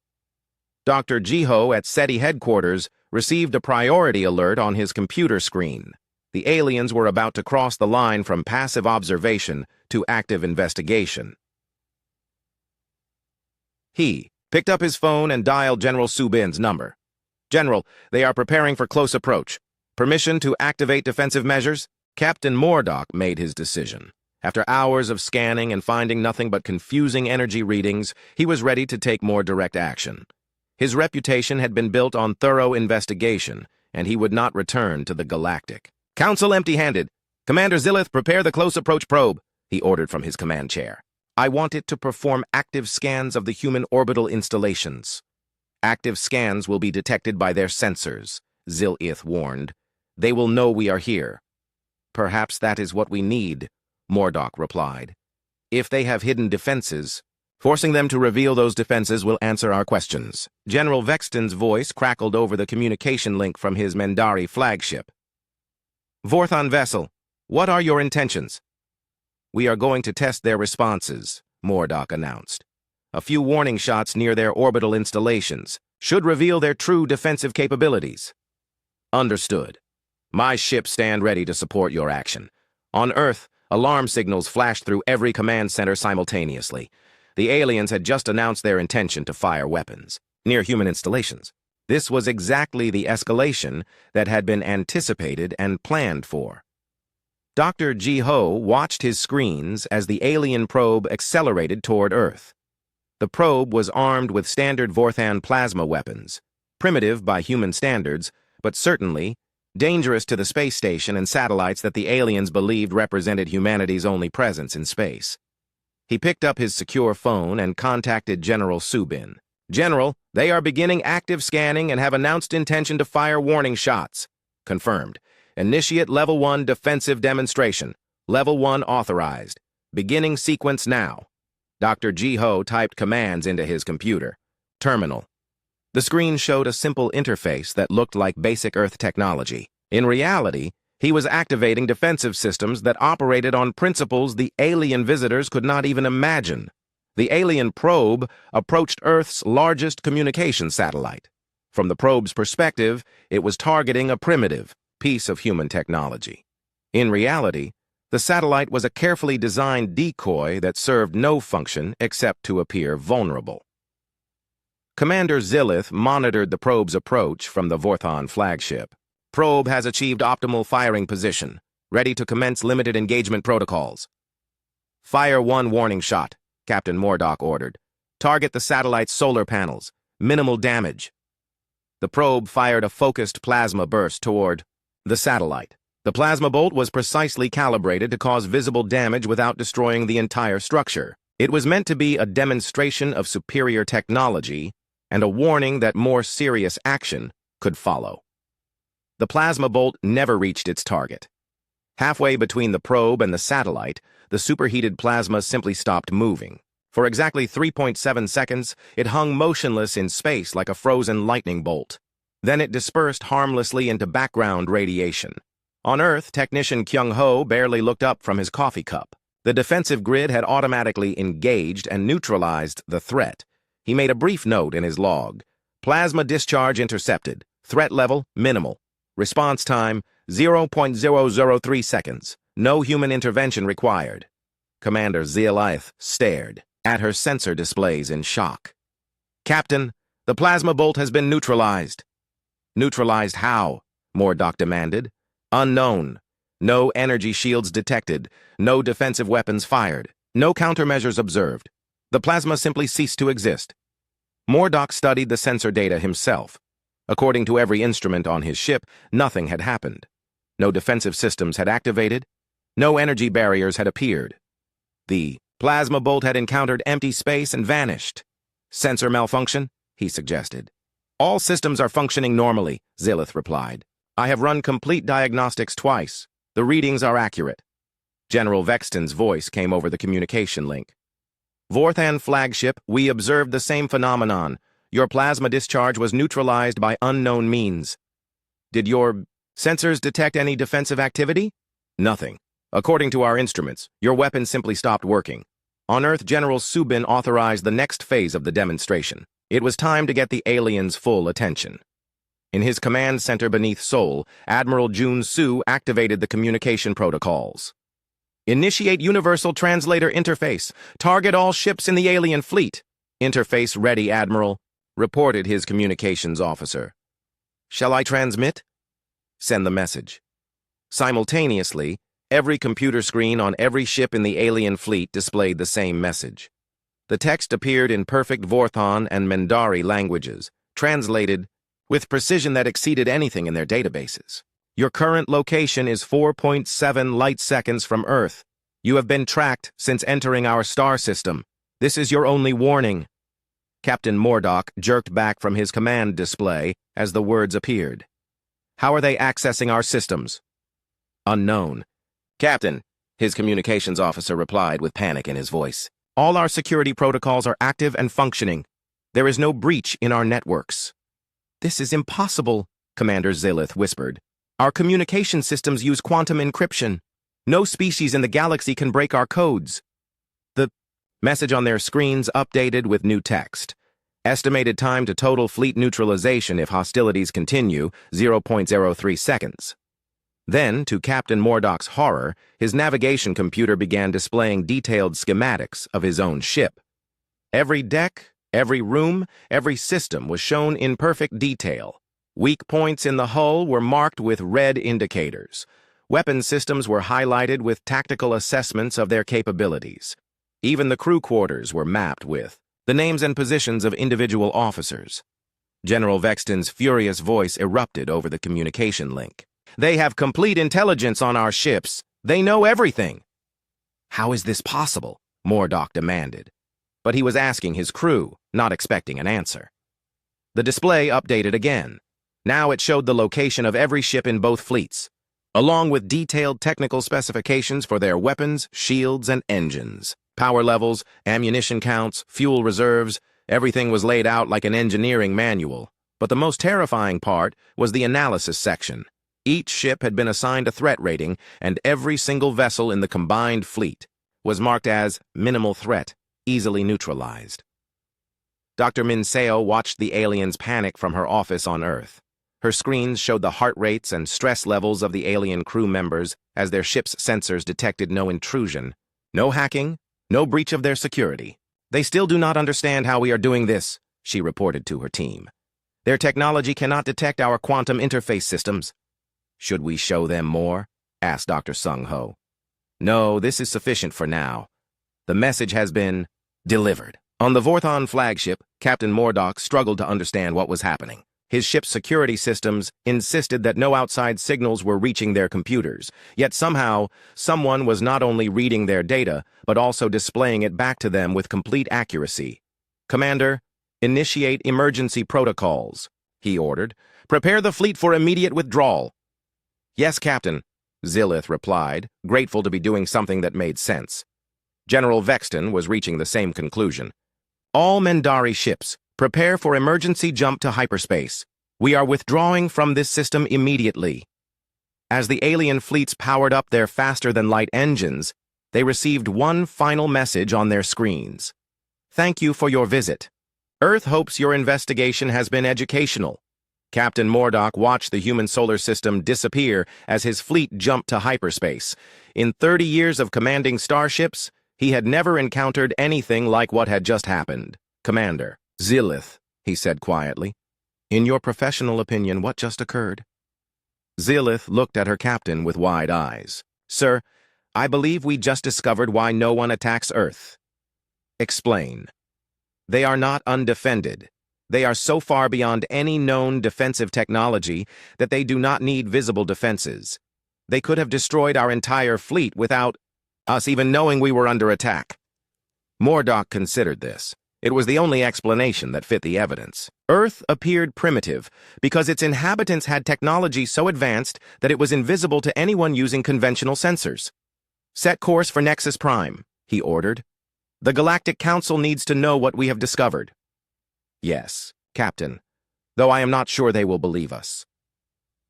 Dr. Jiho at SETI headquarters received a priority alert on his computer screen. The aliens were about to cross the line from passive observation to active investigation. He picked up his phone and dialed General Subin's number. "General, they are preparing for close approach. Permission to activate defensive measures?" Captain Mordock made his decision. After hours of scanning and finding nothing but confusing energy readings, he was ready to take more direct action. His reputation had been built on thorough investigation, and he would not return to the Galactic. "Council empty-handed. Commander Zillith, prepare the close approach probe," he ordered from his command chair. "I want it to perform active scans of the human orbital installations." "Active scans will be detected by their sensors," Zillith warned. "They will know we are here." "Perhaps that is what we need," Mordock replied. "If they have hidden defenses, forcing them to reveal those defenses will answer our questions." General Vexton's voice crackled over the communication link from his Mendari flagship. "Vorthon vessel, what are your intentions?" "We are going to test their responses," Mordock announced. "A few warning shots near their orbital installations should reveal their true defensive capabilities." "Understood. My ships stand ready to support your action. On Earth, alarm signals flashed through every command center simultaneously. The aliens had just announced their intention to fire weapons near human installations. This was exactly the escalation that had been anticipated and planned for. Dr. Jiho watched his screens as the alien probe accelerated toward Earth. The probe was armed with standard Vorthan plasma weapons, primitive by human standards, but certainly dangerous to the space station and satellites that the aliens believed represented humanity's only presence in space. He picked up his secure phone and contacted General Subin. "General, they are beginning active scanning and have announced intention to fire warning shots." "Confirmed. Initiate Level 1 defensive demonstration. Level 1 authorized. Beginning sequence now." Dr. Jiho typed commands into his computer. "Terminal." The screen showed a simple interface that looked like basic Earth technology. In reality, he was activating defensive systems that operated on principles the alien visitors could not even imagine. The alien probe approached Earth's largest communication satellite. From the probe's perspective, it was targeting a primitive piece of human technology. In reality, the satellite was a carefully designed decoy that served no function except to appear vulnerable. Commander Zillith monitored the probe's approach from the Vorthon flagship. "Probe has achieved optimal firing position, ready to commence limited engagement protocols." "Fire 1 warning shot," Captain Mordock ordered. "Target the satellite's solar panels. Minimal damage." The probe fired a focused plasma burst toward the satellite. The plasma bolt was precisely calibrated to cause visible damage without destroying the entire structure. It was meant to be a demonstration of superior technology and a warning that more serious action could follow. The plasma bolt never reached its target. Halfway between the probe and the satellite, the superheated plasma simply stopped moving. For exactly 3.7 seconds, it hung motionless in space like a frozen lightning bolt. Then it dispersed harmlessly into background radiation. On Earth, technician Kyung-ho barely looked up from his coffee cup. The defensive grid had automatically engaged and neutralized the threat. He made a brief note in his log. "Plasma discharge intercepted. Threat level minimal. Response time 0.003 seconds. No human intervention required." Commander Zillith stared at her sensor displays in shock. "Captain, the plasma bolt has been neutralized." "Neutralized how?" Mordock demanded. "Unknown. No energy shields detected. No defensive weapons fired. No countermeasures observed. The plasma simply ceased to exist." Mordock studied the sensor data himself. According to every instrument on his ship, nothing had happened. No defensive systems had activated. No energy barriers had appeared. The plasma bolt had encountered empty space and vanished. "Sensor malfunction?" he suggested. "All systems are functioning normally," Zillith replied. "I have run complete diagnostics twice. The readings are accurate." General Vexton's voice came over the communication link. "Vorthan flagship, we observed the same phenomenon. Your plasma discharge was neutralized by unknown means." "Did your sensors detect any defensive activity?" "Nothing. According to our instruments, your weapon simply stopped working. On Earth, General Subin authorized the next phase of the demonstration. It was time to get the aliens' full attention. In his command center beneath Seoul, Admiral Jun Soo activated the communication protocols. Initiate Universal Translator Interface. Target all ships in the alien fleet. Interface ready, Admiral, reported his communications officer. Shall I transmit? Send the message. Simultaneously, every computer screen on every ship in the alien fleet displayed the same message. The text appeared in perfect Vorthon and Mendari languages, translated with precision that exceeded anything in their databases. Your current location is 4.7 light seconds from Earth. You have been tracked since entering our star system. This is your only warning. Captain Mordock jerked back from his command display as the words appeared. How are they accessing our systems? Unknown. Captain, his communications officer replied with panic in his voice. All our security protocols are active and functioning. There is no breach in our networks. This is impossible, Commander Zillith whispered. Our communication systems use quantum encryption. No species in the galaxy can break our codes. The message on their screens updated with new text. Estimated time to total fleet neutralization if hostilities continue, 0.03 seconds. Then, to Captain Mordock's horror, his navigation computer began displaying detailed schematics of his own ship. Every deck, every room, every system was shown in perfect detail. Weak points in the hull were marked with red indicators. Weapon systems were highlighted with tactical assessments of their capabilities. Even the crew quarters were mapped with the names and positions of individual officers. General Vestan's furious voice erupted over the communication link. They have complete intelligence on our ships. They know everything. How is this possible? Mordock demanded. But he was asking his crew, not expecting an answer. The display updated again. Now it showed the location of every ship in both fleets, along with detailed technical specifications for their weapons, shields, and engines. Power levels, ammunition counts, fuel reserves, everything was laid out like an engineering manual. But the most terrifying part was the analysis section. Each ship had been assigned a threat rating, and every single vessel in the combined fleet was marked as minimal threat, easily neutralized. Dr. Minseo watched the aliens panic from her office on Earth. Her screens showed the heart rates and stress levels of the alien crew members as their ship's sensors detected no intrusion, no hacking, no breach of their security. They still do not understand how we are doing this, she reported to her team. Their technology cannot detect our quantum interface systems. Should we show them more? Asked Dr. Sung Ho. No, this is sufficient for now. The message has been delivered. On the Vorthon flagship, Captain Mordock struggled to understand what was happening. His ship's security systems insisted that no outside signals were reaching their computers, yet somehow, someone was not only reading their data, but also displaying it back to them with complete accuracy. Commander, initiate emergency protocols, he ordered. Prepare the fleet for immediate withdrawal. Yes, Captain, Zillith replied, grateful to be doing something that made sense. General Vexton was reaching the same conclusion. All Mendari ships, prepare for emergency jump to hyperspace. We are withdrawing from this system immediately. As the alien fleets powered up their faster-than-light engines, they received one final message on their screens. Thank you for your visit. Earth hopes your investigation has been educational. Captain Mordock watched the human solar system disappear as his fleet jumped to hyperspace. In 30 years of commanding starships, he had never encountered anything like what had just happened. Commander, Zillith, he said quietly, in your professional opinion, what just occurred? Zillith looked at her captain with wide eyes. Sir, I believe we just discovered why no one attacks Earth. Explain. They are not undefended. They are so far beyond any known defensive technology that they do not need visible defenses. They could have destroyed our entire fleet without us even knowing we were under attack. Mordock considered this. It was the only explanation that fit the evidence. Earth appeared primitive because its inhabitants had technology so advanced that it was invisible to anyone using conventional sensors. Set course for Nexus Prime, he ordered. The Galactic Council needs to know what we have discovered. Yes, Captain, though I am not sure they will believe us.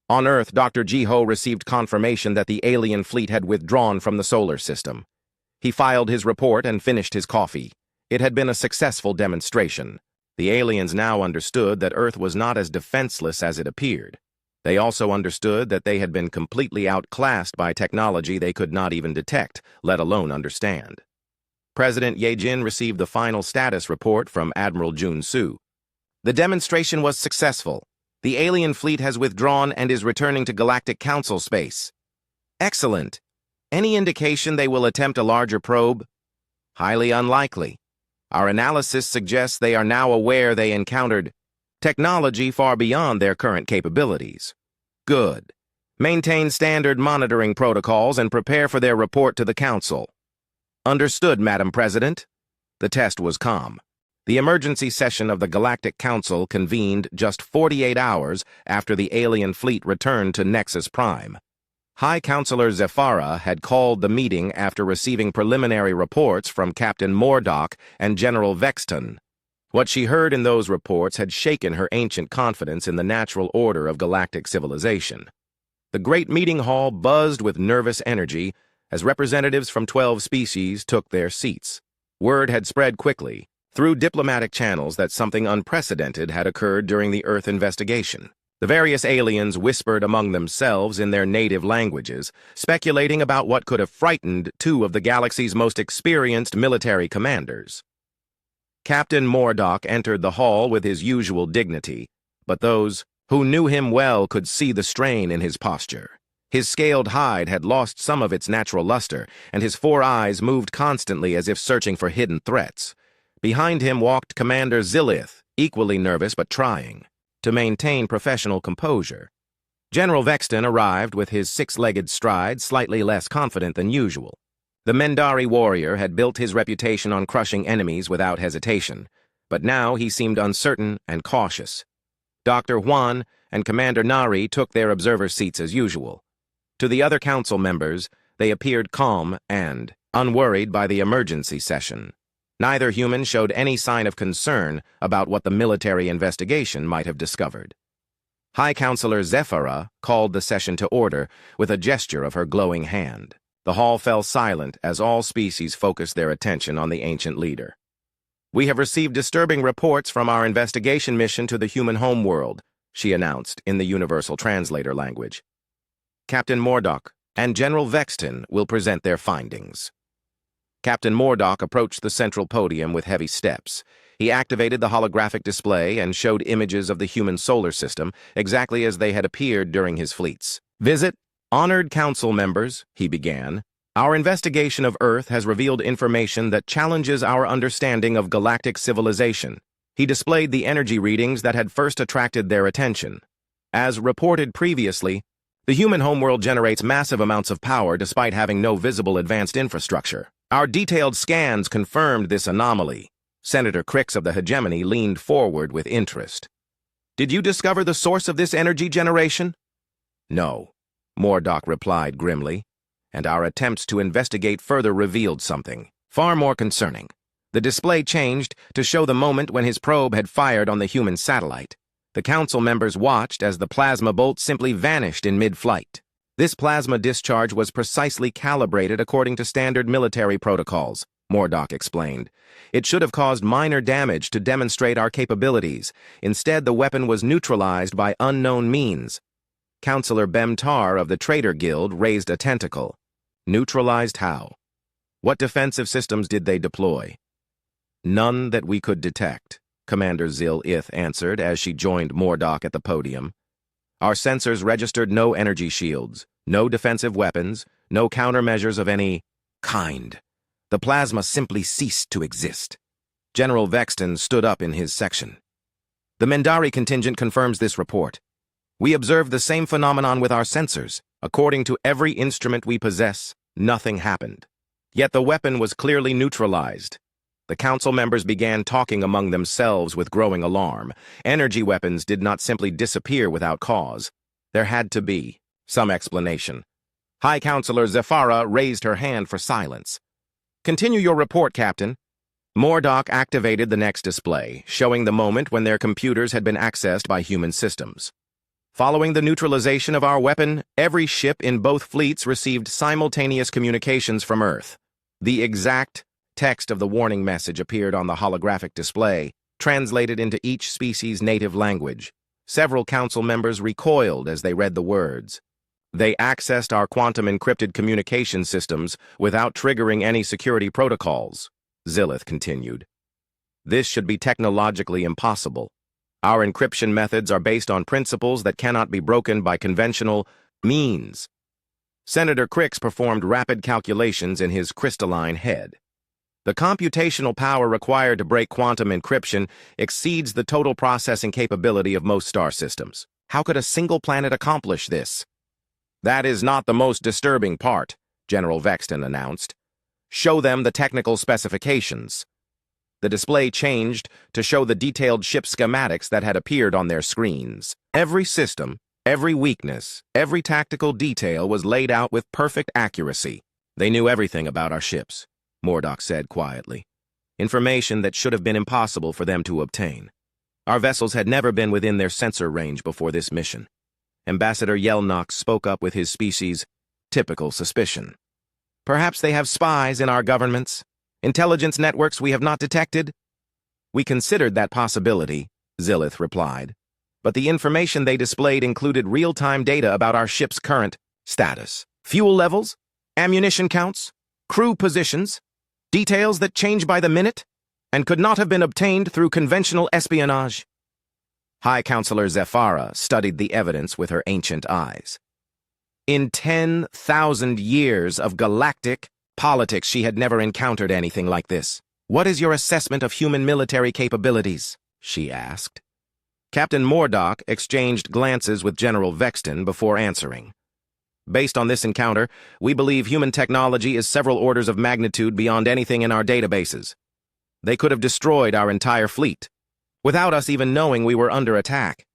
On Earth, Dr. Jiho received confirmation that the alien fleet had withdrawn from the solar system. He filed his report and finished his coffee. It had been a successful demonstration. The aliens now understood that Earth was not as defenseless as it appeared. They also understood that they had been completely outclassed by technology they could not even detect, let alone understand. President Ye-jin received the final status report from Admiral Jun-soo. The demonstration was successful. The alien fleet has withdrawn and is returning to Galactic Council space. Excellent. Any indication they will attempt a larger probe? Highly unlikely. Our analysis suggests they are now aware they encountered technology far beyond their current capabilities. Good. Maintain standard monitoring protocols and prepare for their report to the Council. Understood, Madam President. The test was calm. The emergency session of the Galactic Council convened just 48 hours after the alien fleet returned to Nexus Prime. High Counselor Zephyra had called the meeting after receiving preliminary reports from Captain Mordock and General Vestan. What she heard in those reports had shaken her ancient confidence in the natural order of galactic civilization. The great meeting hall buzzed with nervous energy as representatives from 12 species took their seats. Word had spread quickly, through diplomatic channels, that something unprecedented had occurred during the Earth investigation. The various aliens whispered among themselves in their native languages, speculating about what could have frightened two of the galaxy's most experienced military commanders. Captain Mordock entered the hall with his usual dignity, but those who knew him well could see the strain in his posture. His scaled hide had lost some of its natural luster, and his four eyes moved constantly as if searching for hidden threats. Behind him walked Commander Zilith, equally nervous but trying to maintain professional composure. General Vestan arrived with his six-legged stride slightly less confident than usual. The Mendari warrior had built his reputation on crushing enemies without hesitation, but now he seemed uncertain and cautious. Dr. Juan and Commander Nari took their observer seats as usual. To the other council members, they appeared calm and unworried by the emergency session. Neither human showed any sign of concern about what the military investigation might have discovered. High Counselor Zephyra called the session to order with a gesture of her glowing hand. The hall fell silent as all species focused their attention on the ancient leader. "We have received disturbing reports from our investigation mission to the human homeworld," she announced in the universal translator language. Captain Mordock and General Vestan will present their findings. Captain Mordock approached the central podium with heavy steps. He activated the holographic display and showed images of the human solar system, exactly as they had appeared during his fleets. "Visit, honored council members," he began. "Our investigation of Earth has revealed information that challenges our understanding of galactic civilization." He displayed the energy readings that had first attracted their attention. As reported previously, the human homeworld generates massive amounts of power despite having no visible advanced infrastructure. Our detailed scans confirmed this anomaly. Senator Crix of the Hegemony leaned forward with interest. "Did you discover the source of this energy generation?" "No," Mordock replied grimly, "and our attempts to investigate further revealed something far more concerning." The display changed to show the moment when his probe had fired on the human satellite. The council members watched as the plasma bolt simply vanished in mid-flight. This plasma discharge was precisely calibrated according to standard military protocols, Mordock explained. It should have caused minor damage to demonstrate our capabilities. Instead, the weapon was neutralized by unknown means. Counselor Bemtar of the Trader Guild raised a tentacle. Neutralized how? What defensive systems did they deploy? None that we could detect, Commander Zil-Ith answered as she joined Mordock at the podium. Our sensors registered no energy shields, no defensive weapons, no countermeasures of any kind. The plasma simply ceased to exist. General Vestan stood up in his section. "The Mendari contingent confirms this report. We observed the same phenomenon with our sensors. According to every instrument we possess, nothing happened. Yet the weapon was clearly neutralized." The council members began talking among themselves with growing alarm. Energy weapons did not simply disappear without cause. There had to be some explanation. High Counselor Zephyra raised her hand for silence. "Continue your report, Captain." Mordock activated the next display, showing the moment when their computers had been accessed by human systems. Following the neutralization of our weapon, every ship in both fleets received simultaneous communications from Earth. The exact text of the warning message appeared on the holographic display, translated into each species' native language. Several council members recoiled as they read the words. They accessed our quantum-encrypted communication systems without triggering any security protocols, Zillith continued. This should be technologically impossible. Our encryption methods are based on principles that cannot be broken by conventional means. Senator Crix performed rapid calculations in his crystalline head. The computational power required to break quantum encryption exceeds the total processing capability of most star systems. How could a single planet accomplish this? That is not the most disturbing part, General Vestan announced. Show them the technical specifications. The display changed to show the detailed ship schematics that had appeared on their screens. Every system, every weakness, every tactical detail was laid out with perfect accuracy. They knew everything about our ships, Mordock said quietly. Information that should have been impossible for them to obtain. Our vessels had never been within their sensor range before this mission. Ambassador Yelnox spoke up with his species' typical suspicion. Perhaps they have spies in our governments, intelligence networks we have not detected? We considered that possibility, Zillith replied. But the information they displayed included real-time data about our ship's current status, fuel levels, ammunition counts, crew positions, details that change by the minute, and could not have been obtained through conventional espionage. High Counselor Zephyra studied the evidence with her ancient eyes. In 10,000 years of galactic politics, she had never encountered anything like this. What is your assessment of human military capabilities? She asked. Captain Mordock exchanged glances with General Vestan before answering. Based on this encounter, we believe human technology is several orders of magnitude beyond anything in our databases. They could have destroyed our entire fleet, without us even knowing we were under attack.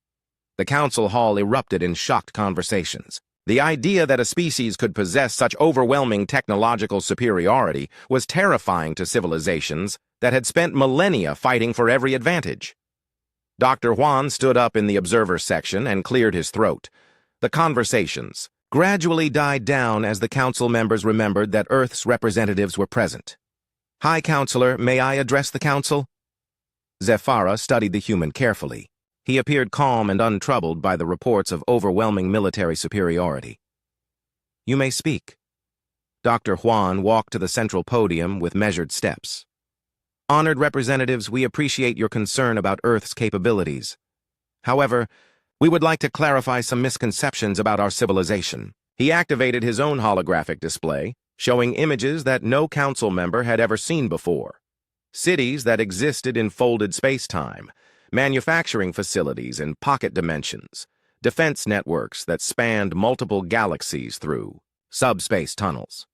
The council hall erupted in shocked conversations. The idea that a species could possess such overwhelming technological superiority was terrifying to civilizations that had spent millennia fighting for every advantage. Dr. Juan stood up in the observer section and cleared his throat. The conversations gradually died down as the council members remembered that Earth's representatives were present. High Counselor, may I address the council? Zephyra studied the human carefully. He appeared calm and untroubled by the reports of overwhelming military superiority. You may speak. Dr. Juan walked to the central podium with measured steps. Honored representatives, we appreciate your concern about Earth's capabilities. However, we would like to clarify some misconceptions about our civilization. He activated his own holographic display, showing images that no council member had ever seen before. Cities that existed in folded space-time, manufacturing facilities in pocket dimensions, defense networks that spanned multiple galaxies through subspace tunnels.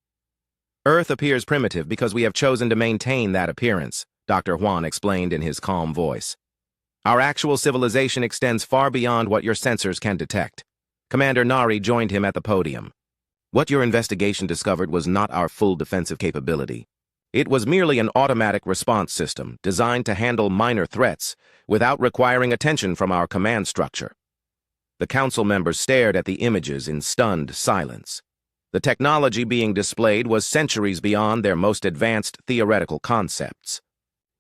Earth appears primitive because we have chosen to maintain that appearance, Dr. Juan explained in his calm voice. Our actual civilization extends far beyond what your sensors can detect. Commander Nari joined him at the podium. What your investigation discovered was not our full defensive capability. It was merely an automatic response system designed to handle minor threats without requiring attention from our command structure. The council members stared at the images in stunned silence. The technology being displayed was centuries beyond their most advanced theoretical concepts.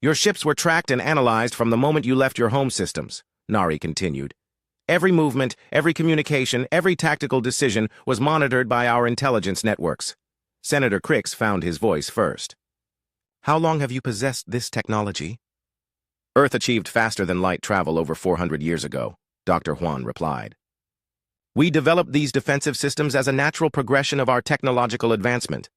Your ships were tracked and analyzed from the moment you left your home systems, Nari continued. Every movement, every communication, every tactical decision was monitored by our intelligence networks. Senator Crix found his voice first. How long have you possessed this technology? Earth achieved faster-than-light travel over 400 years ago, Dr. Juan replied. We developed these defensive systems as a natural progression of our technological advancement.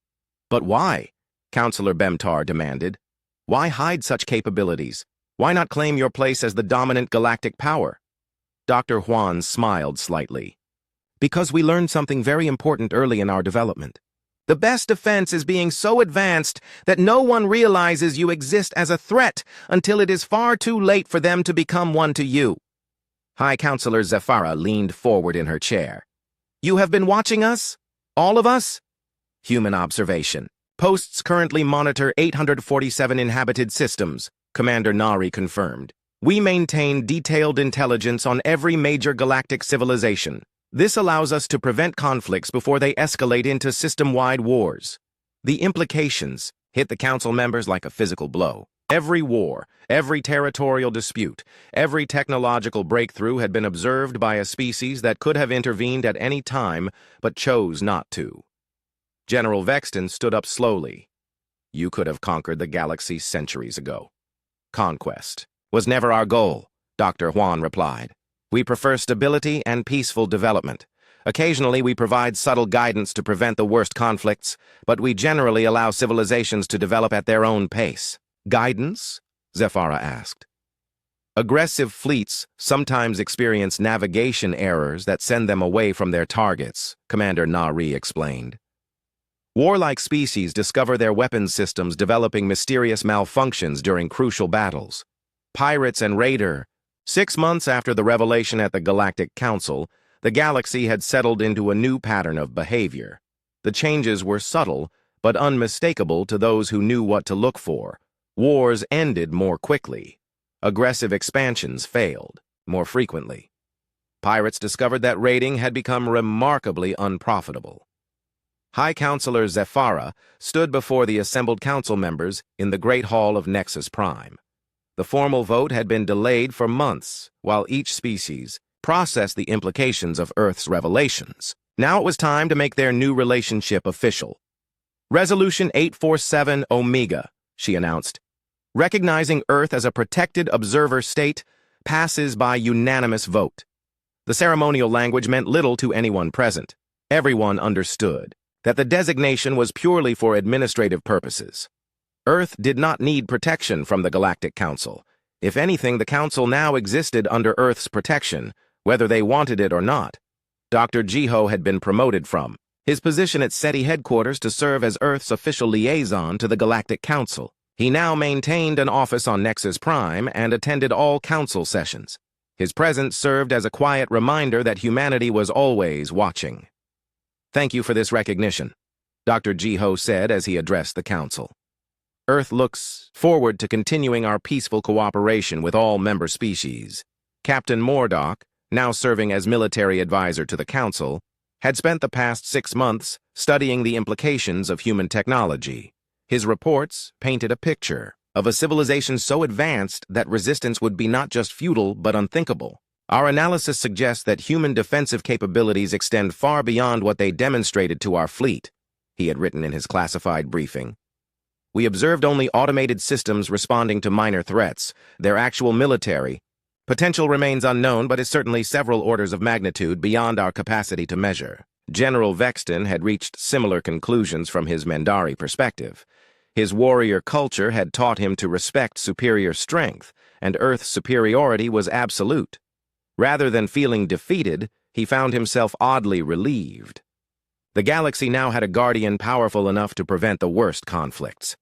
But why? Counselor Bemtar demanded. Why hide such capabilities? Why not claim your place as the dominant galactic power? Dr. Juan smiled slightly. Because we learned something very important early in our development. The best defense is being so advanced that no one realizes you exist as a threat until it is far too late for them to become one to you. High Counselor Zephyra leaned forward in her chair. You have been watching us? All of us? Human observation. Posts currently monitor 847 inhabited systems, Commander Nari confirmed. We maintain detailed intelligence on every major galactic civilization. This allows us to prevent conflicts before they escalate into system-wide wars. The implications hit the council members like a physical blow. Every war, every territorial dispute, every technological breakthrough had been observed by a species that could have intervened at any time but chose not to. General Vestan stood up slowly. You could have conquered the galaxy centuries ago. Conquest was never our goal, Dr. Juan replied. We prefer stability and peaceful development. Occasionally, we provide subtle guidance to prevent the worst conflicts, but we generally allow civilizations to develop at their own pace. Guidance? Zephyra asked. Aggressive fleets sometimes experience navigation errors that send them away from their targets, Commander Nari explained. Warlike species discover their weapons systems developing mysterious malfunctions during crucial battles. Pirates and Raider. 6 months after the revelation at the Galactic Council, the galaxy had settled into a new pattern of behavior. The changes were subtle, but unmistakable to those who knew what to look for. Wars ended more quickly. Aggressive expansions failed more frequently. Pirates discovered that raiding had become remarkably unprofitable. High Counselor Zephyra stood before the assembled council members in the Great Hall of Nexus Prime. The formal vote had been delayed for months, while each species processed the implications of Earth's revelations. Now it was time to make their new relationship official. Resolution 847 Omega, she announced, recognizing Earth as a protected observer state, passes by unanimous vote. The ceremonial language meant little to anyone present. Everyone understood that the designation was purely for administrative purposes. Earth did not need protection from the Galactic Council. If anything, the Council now existed under Earth's protection, whether they wanted it or not. Dr. Jiho had been promoted from his position at SETI headquarters to serve as Earth's official liaison to the Galactic Council. He now maintained an office on Nexus Prime and attended all council sessions. His presence served as a quiet reminder that humanity was always watching. Thank you for this recognition, Dr. Jiho said as he addressed the council. Earth looks forward to continuing our peaceful cooperation with all member species. Captain Mordock, now serving as military advisor to the council, had spent the past 6 months studying the implications of human technology. His reports painted a picture of a civilization so advanced that resistance would be not just futile but unthinkable. Our analysis suggests that human defensive capabilities extend far beyond what they demonstrated to our fleet, he had written in his classified briefing. We observed only automated systems responding to minor threats. Their actual military potential remains unknown, but is certainly several orders of magnitude beyond our capacity to measure. General Vestan had reached similar conclusions from his Mendari perspective. His warrior culture had taught him to respect superior strength, and Earth's superiority was absolute. Rather than feeling defeated, he found himself oddly relieved. The galaxy now had a guardian powerful enough to prevent the worst conflicts.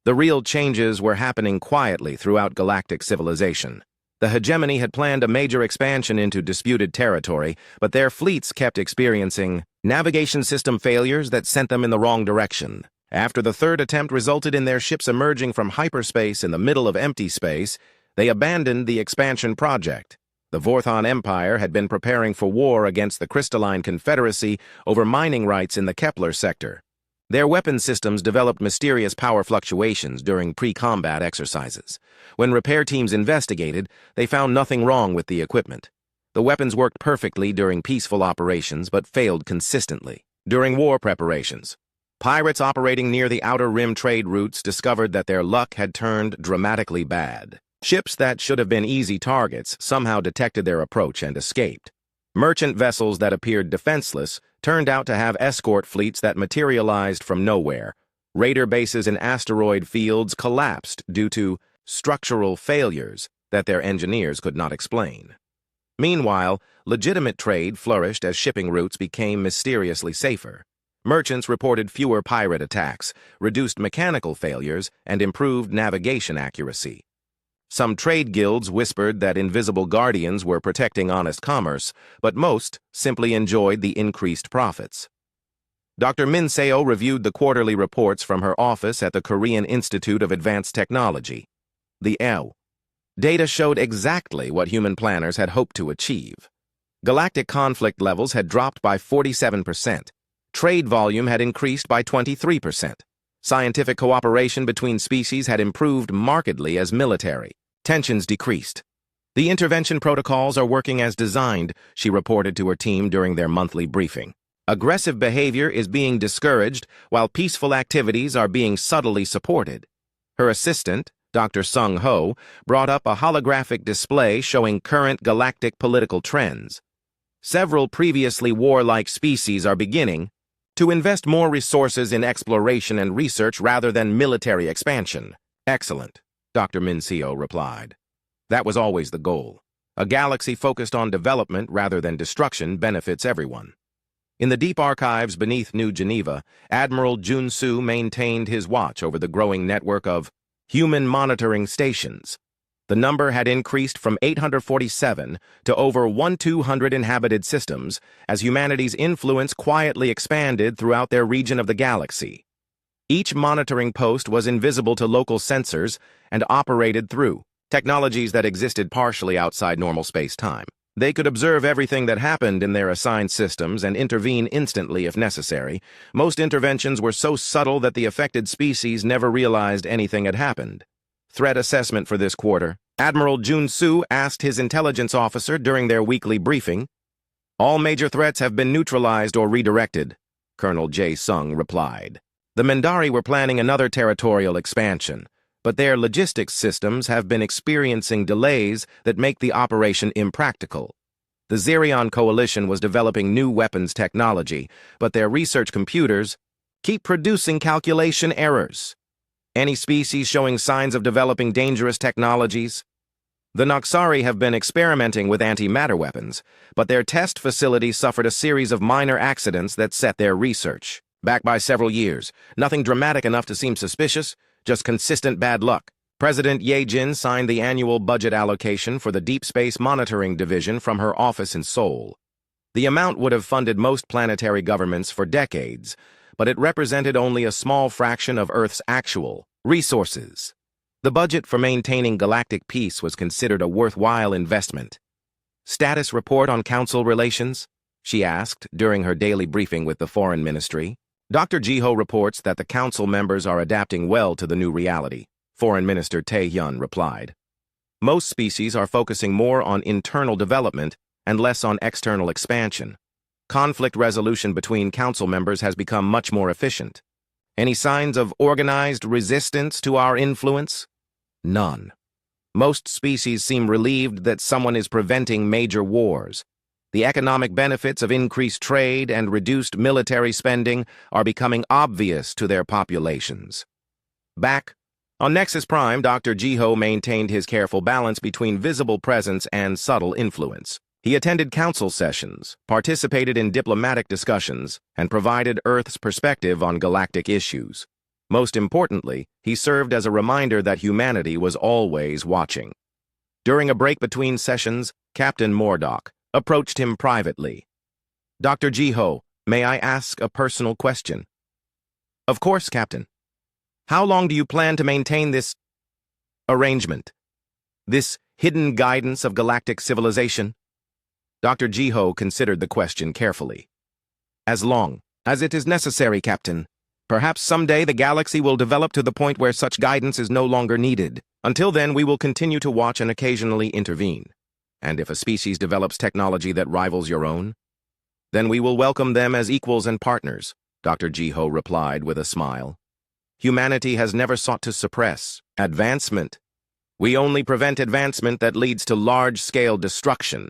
The real changes were happening quietly throughout galactic civilization. The hegemony had planned a major expansion into disputed territory, but their fleets kept experiencing navigation system failures that sent them in the wrong direction. After the third attempt resulted in their ships emerging from hyperspace in the middle of empty space, they abandoned the expansion project. The Vorthon Empire had been preparing for war against the Crystalline Confederacy over mining rights in the Kepler sector. Their weapon systems developed mysterious power fluctuations during pre-combat exercises. When repair teams investigated, they found nothing wrong with the equipment. The weapons worked perfectly during peaceful operations but failed consistently during war preparations. Pirates operating near the Outer Rim trade routes discovered that their luck had turned dramatically bad. Ships that should have been easy targets somehow detected their approach and escaped. Merchant vessels that appeared defenseless turned out to have escort fleets that materialized from nowhere. Raider bases in asteroid fields collapsed due to structural failures that their engineers could not explain. Meanwhile, legitimate trade flourished as shipping routes became mysteriously safer. Merchants reported fewer pirate attacks, reduced mechanical failures, and improved navigation accuracy. Some trade guilds whispered that invisible guardians were protecting honest commerce, but most simply enjoyed the increased profits. Dr. Min Seo reviewed the quarterly reports from her office at the Korean Institute of Advanced Technology, the EO. Data showed exactly what human planners had hoped to achieve. Galactic conflict levels had dropped by 47%. Trade volume had increased by 23%. Scientific cooperation between species had improved markedly as military tensions decreased. The intervention protocols are working as designed, she reported to her team during their monthly briefing. Aggressive behavior is being discouraged, while peaceful activities are being subtly supported. Her assistant, Dr. Sung Ho, brought up a holographic display showing current galactic political trends. Several previously warlike species are beginning to invest more resources in exploration and research rather than military expansion. Excellent, Dr. Minseo replied. That was always the goal. A galaxy focused on development rather than destruction benefits everyone. In the deep archives beneath New Geneva, Admiral Junsu maintained his watch over the growing network of human monitoring stations. The number had increased from 847 to over 1,200 inhabited systems as humanity's influence quietly expanded throughout their region of the galaxy. Each monitoring post was invisible to local sensors and operated through technologies that existed partially outside normal space-time. They could observe everything that happened in their assigned systems and intervene instantly if necessary. Most interventions were so subtle that the affected species never realized anything had happened. Threat assessment for this quarter. Admiral Junsu asked his intelligence officer during their weekly briefing. All major threats have been neutralized or redirected, Colonel Jae Sung replied. The Mindari were planning another territorial expansion, but their logistics systems have been experiencing delays that make the operation impractical. The Zerion Coalition was developing new weapons technology, but their research computers keep producing calculation errors. Any species showing signs of developing dangerous technologies? The Noxari have been experimenting with antimatter weapons, but their test facility suffered a series of minor accidents that set their research back by several years. Nothing dramatic enough to seem suspicious, just consistent bad luck. President Ye Jin signed the annual budget allocation for the Deep Space Monitoring Division from her office in Seoul. The amount would have funded most planetary governments for decades, but it represented only a small fraction of Earth's actual resources. The budget for maintaining galactic peace was considered a worthwhile investment. Status report on council relations? She asked during her daily briefing with the Foreign Ministry. Dr. Jiho reports that the council members are adapting well to the new reality, Foreign Minister Tae-hyun replied. Most species are focusing more on internal development and less on external expansion. Conflict resolution between council members has become much more efficient. Any signs of organized resistance to our influence? None. Most species seem relieved that someone is preventing major wars. The economic benefits of increased trade and reduced military spending are becoming obvious to their populations. Back on Nexus Prime, Dr. Jiho maintained his careful balance between visible presence and subtle influence. He attended council sessions, participated in diplomatic discussions, and provided Earth's perspective on galactic issues. Most importantly, he served as a reminder that humanity was always watching. During a break between sessions, Captain Mordock approached him privately. Dr. Jiho, may I ask a personal question? Of course, Captain. How long do you plan to maintain this arrangement? This hidden guidance of galactic civilization? Dr. Jiho considered the question carefully. As long as it is necessary, Captain. Perhaps someday the galaxy will develop to the point where such guidance is no longer needed. Until then, we will continue to watch and occasionally intervene. And if a species develops technology that rivals your own, then we will welcome them as equals and partners, Dr. Jiho replied with a smile. Humanity has never sought to suppress advancement. We only prevent advancement that leads to large-scale destruction.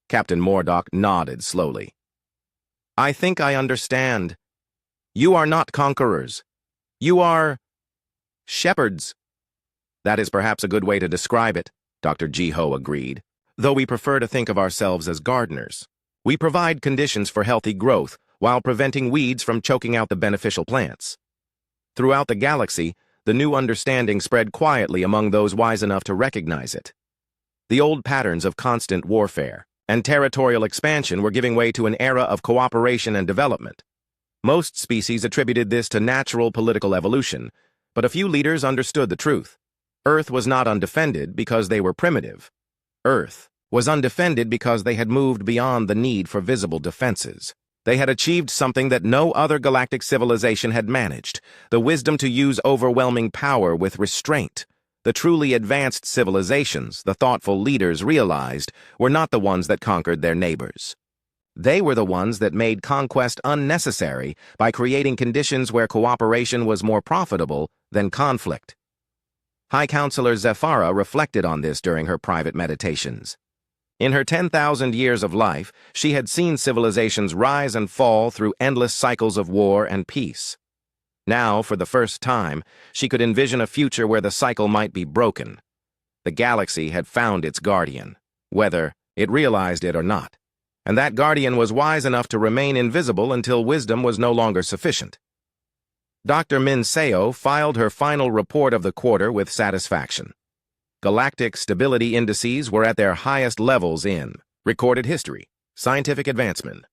Captain Mordock nodded slowly. I think I understand. You are not conquerors. You are shepherds. That is perhaps a good way to describe it, Dr. Jiho agreed, though we prefer to think of ourselves as gardeners. We provide conditions for healthy growth while preventing weeds from choking out the beneficial plants. Throughout the galaxy, the new understanding spread quietly among those wise enough to recognize it. The old patterns of constant warfare and territorial expansion were giving way to an era of cooperation and development. Most species attributed this to natural political evolution, but a few leaders understood the truth. Earth was not undefended because they were primitive. Earth was undefended because they had moved beyond the need for visible defenses. They had achieved something that no other galactic civilization had managed, the wisdom to use overwhelming power with restraint. The truly advanced civilizations, the thoughtful leaders realized, were not the ones that conquered their neighbors. They were the ones that made conquest unnecessary by creating conditions where cooperation was more profitable than conflict. High Counselor Zephyra reflected on this during her private meditations. In her 10,000 years of life, she had seen civilizations rise and fall through endless cycles of war and peace. Now, for the first time, she could envision a future where the cycle might be broken. The galaxy had found its guardian, whether it realized it or not, and that guardian was wise enough to remain invisible until wisdom was no longer sufficient. Dr. Min Seo filed her final report of the quarter with satisfaction. Galactic stability indices were at their highest levels in recorded history, scientific advancement,